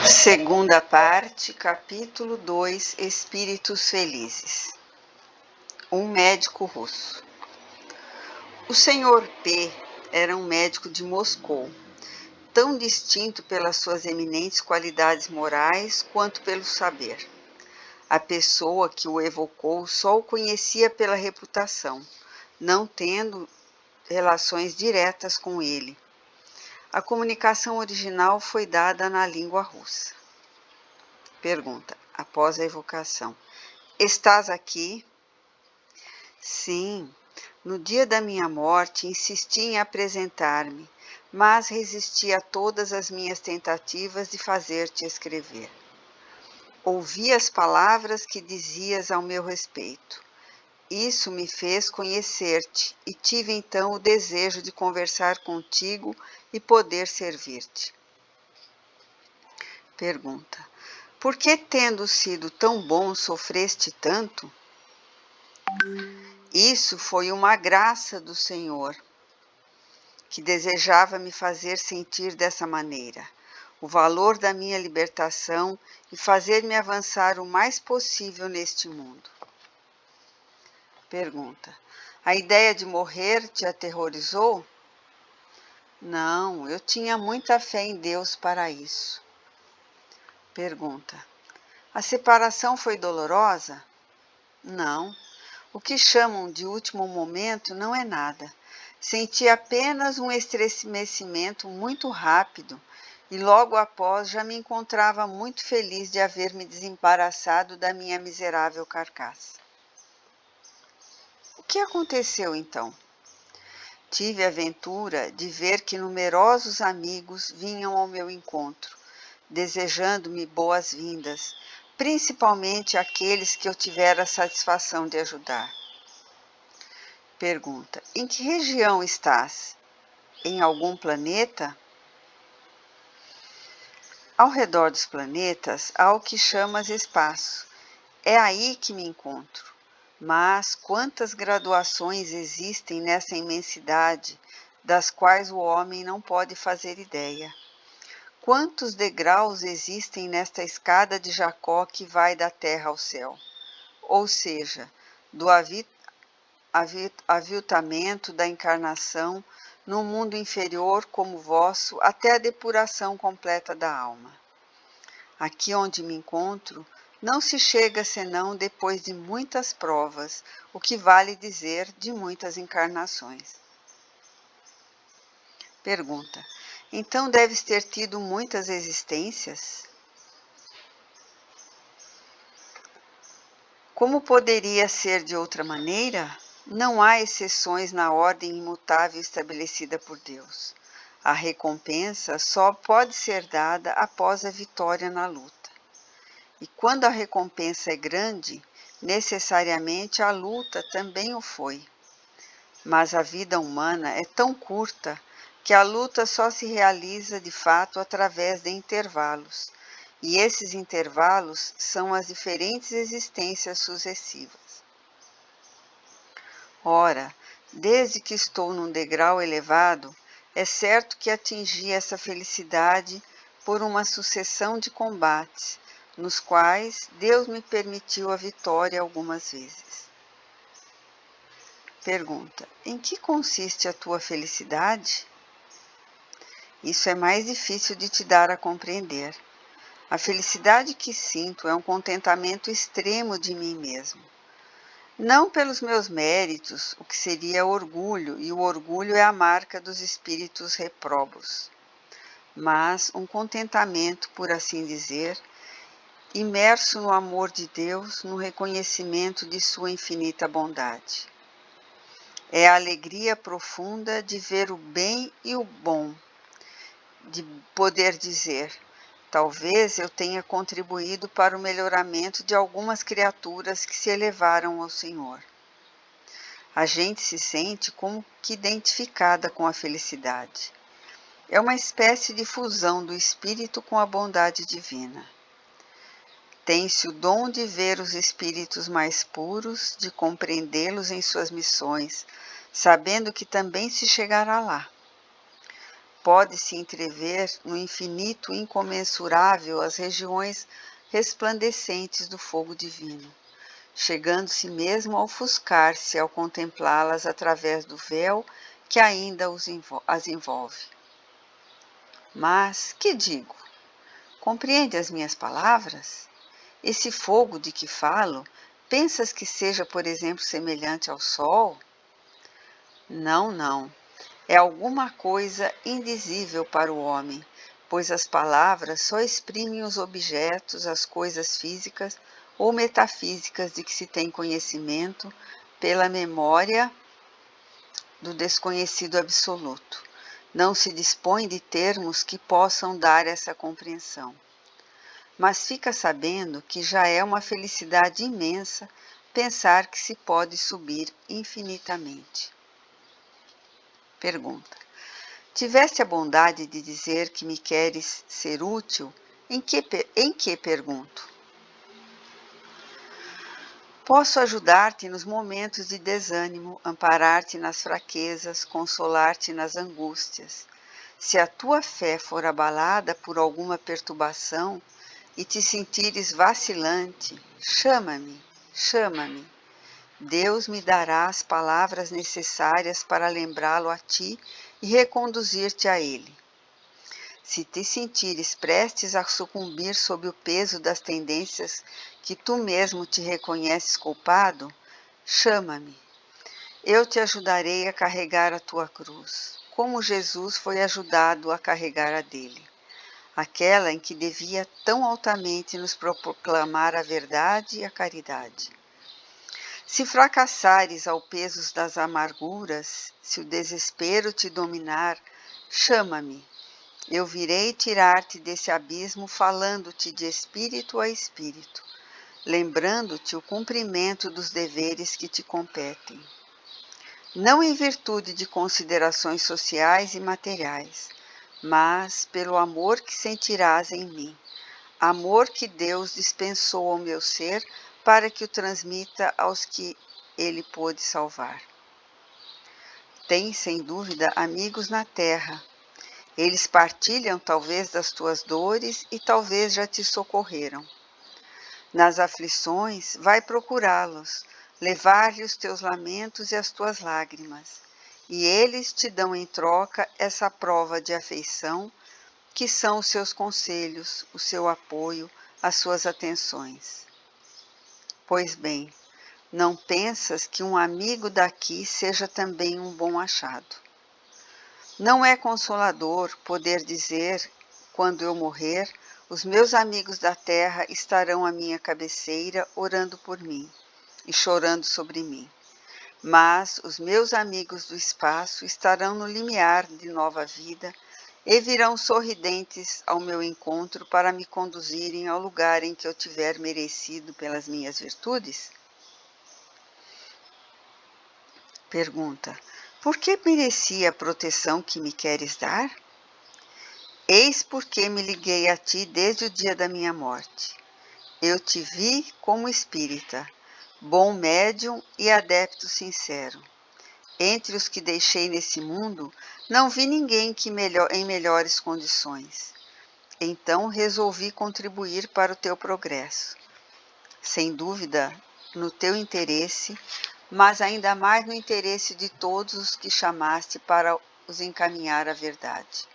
Segunda parte, capítulo 2, Espíritos Felizes. Um médico russo. O Sr. P. era um médico de Moscou, tão distinto pelas suas eminentes qualidades morais quanto pelo saber. A pessoa que o evocou só o conhecia pela reputação, não tendo relações diretas com ele. A comunicação original foi dada na língua russa. Pergunta, após a evocação. Estás aqui? Sim. No dia da minha morte, insisti em apresentar-me, mas resisti a todas as minhas tentativas de fazer-te escrever. Ouvi as palavras que dizias ao meu respeito. Isso me fez conhecer-te e tive então o desejo de conversar contigo e poder servir-te. Pergunta. Por que, tendo sido tão bom, sofreste tanto? Isso foi uma graça do Senhor, que desejava me fazer sentir dessa maneira o valor da minha libertação e fazer-me avançar o mais possível neste mundo. Pergunta. A ideia de morrer te aterrorizou? Não, eu tinha muita fé em Deus para isso. Pergunta. A separação foi dolorosa? Não. O que chamam de último momento não é nada. Senti apenas um estremecimento muito rápido e logo após já me encontrava muito feliz de haver me desembaraçado da minha miserável carcaça. O que aconteceu então? Tive a ventura de ver que numerosos amigos vinham ao meu encontro, desejando-me boas-vindas, principalmente aqueles que eu tivera a satisfação de ajudar. Pergunta. Em que região estás? Em algum planeta? Ao redor dos planetas há o que chamas espaço. É aí que me encontro. Mas quantas graduações existem nessa imensidade, das quais o homem não pode fazer ideia? Quantos degraus existem nesta escada de Jacó que vai da terra ao céu? Ou seja, do aviltamento da encarnação no mundo inferior como vosso, até a depuração completa da alma. Aqui onde me encontro, não se chega senão depois de muitas provas, o que vale dizer de muitas encarnações. Pergunta. Então deves ter tido muitas existências? Como poderia ser de outra maneira? Não há exceções na ordem imutável estabelecida por Deus. A recompensa só pode ser dada após a vitória na luta. E quando a recompensa é grande, necessariamente a luta também o foi. Mas a vida humana é tão curta que a luta só se realiza de fato através de intervalos, e esses intervalos são as diferentes existências sucessivas. Ora, desde que estou num degrau elevado, é certo que atingi essa felicidade por uma sucessão de combates, nos quais Deus me permitiu a vitória algumas vezes. Pergunta. Em que consiste a tua felicidade? Isso é mais difícil de te dar a compreender. A felicidade que sinto é um contentamento extremo de mim mesmo. Não pelos meus méritos, o que seria orgulho, e o orgulho é a marca dos espíritos réprobos, mas um contentamento, por assim dizer, imerso no amor de Deus, no reconhecimento de sua infinita bondade. É a alegria profunda de ver o bem e o bom, de poder dizer, talvez eu tenha contribuído para o melhoramento de algumas criaturas que se elevaram ao Senhor. A gente se sente como que identificada com a felicidade. É uma espécie de fusão do espírito com a bondade divina. Tem-se o dom de ver os espíritos mais puros, de compreendê-los em suas missões, sabendo que também se chegará lá. Pode-se entrever no infinito incomensurável as regiões resplandecentes do fogo divino, chegando-se mesmo a ofuscar-se ao contemplá-las através do véu que ainda as envolve. Mas, que digo? Compreende as minhas palavras? Esse fogo de que falo, pensas que seja, por exemplo, semelhante ao sol? Não, não. É alguma coisa indizível para o homem, pois as palavras só exprimem os objetos, as coisas físicas ou metafísicas de que se tem conhecimento pela memória do desconhecido absoluto. Não se dispõe de termos que possam dar essa compreensão. Mas fica sabendo que já é uma felicidade imensa pensar que se pode subir infinitamente. Pergunta: tiveste a bondade de dizer que me queres ser útil? Em que pergunto? Posso ajudar-te nos momentos de desânimo, amparar-te nas fraquezas, consolar-te nas angústias. Se a tua fé for abalada por alguma perturbação e te sentires vacilante, chama-me, chama-me. Deus me dará as palavras necessárias para lembrá-lo a ti e reconduzir-te a ele. Se te sentires prestes a sucumbir sob o peso das tendências que tu mesmo te reconheces culpado, chama-me. Eu te ajudarei a carregar a tua cruz, como Jesus foi ajudado a carregar a dele, aquela em que devia tão altamente nos proclamar a verdade e a caridade. Se fracassares ao peso das amarguras, se o desespero te dominar, chama-me. Eu virei tirar-te desse abismo falando-te de espírito a espírito, lembrando-te o cumprimento dos deveres que te competem. Não em virtude de considerações sociais e materiais, mas pelo amor que sentirás em mim, amor que Deus dispensou ao meu ser para que o transmita aos que ele pôde salvar. Tens, sem dúvida, amigos na terra. Eles partilham talvez das tuas dores e talvez já te socorreram. Nas aflições, vai procurá-los, levar-lhe os teus lamentos e as tuas lágrimas, e eles te dão em troca essa prova de afeição, que são os seus conselhos, o seu apoio, as suas atenções. Pois bem, não pensas que um amigo daqui seja também um bom achado? Não é consolador poder dizer, quando eu morrer, os meus amigos da terra estarão à minha cabeceira orando por mim e chorando sobre mim. Mas os meus amigos do espaço estarão no limiar de nova vida e virão sorridentes ao meu encontro para me conduzirem ao lugar em que eu tiver merecido pelas minhas virtudes? Pergunta: por que mereci a proteção que me queres dar? Eis porque me liguei a ti desde o dia da minha morte. Eu te vi como espírita, bom médium e adepto sincero. Entre os que deixei nesse mundo, não vi ninguém em melhores condições. Então resolvi contribuir para o teu progresso. Sem dúvida, no teu interesse, mas ainda mais no interesse de todos os que chamaste para os encaminhar à verdade.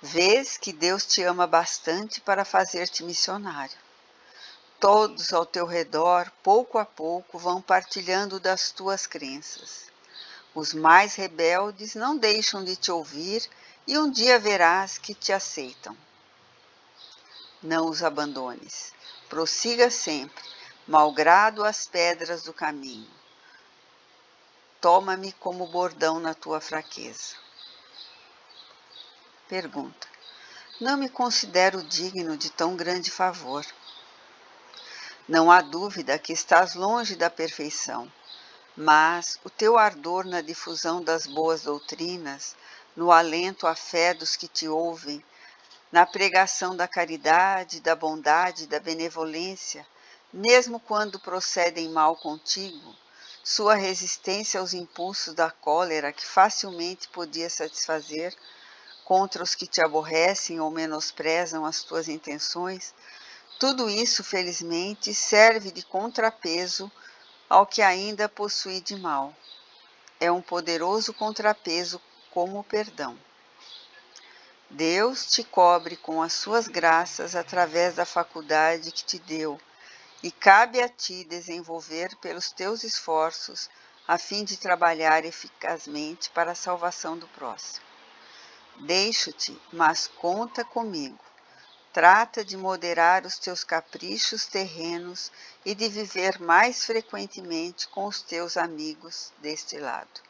Vês que Deus te ama bastante para fazer-te missionário. Todos ao teu redor, pouco a pouco, vão partilhando das tuas crenças. Os mais rebeldes não deixam de te ouvir e um dia verás que te aceitam. Não os abandones. Prossiga sempre, malgrado as pedras do caminho. Toma-me como bordão na tua fraqueza. Pergunta: não me considero digno de tão grande favor. Não há dúvida que estás longe da perfeição, mas o teu ardor na difusão das boas doutrinas, no alento à fé dos que te ouvem, na pregação da caridade, da bondade, da benevolência, mesmo quando procedem mal contigo, sua resistência aos impulsos da cólera que facilmente podia satisfazer, contra os que te aborrecem ou menosprezam as tuas intenções, tudo isso, felizmente, serve de contrapeso ao que ainda possui de mal. É um poderoso contrapeso como o perdão. Deus te cobre com as suas graças através da faculdade que te deu, e cabe a ti desenvolver pelos teus esforços a fim de trabalhar eficazmente para a salvação do próximo. Deixo-te, mas conta comigo. Trata de moderar os teus caprichos terrenos e de viver mais frequentemente com os teus amigos deste lado.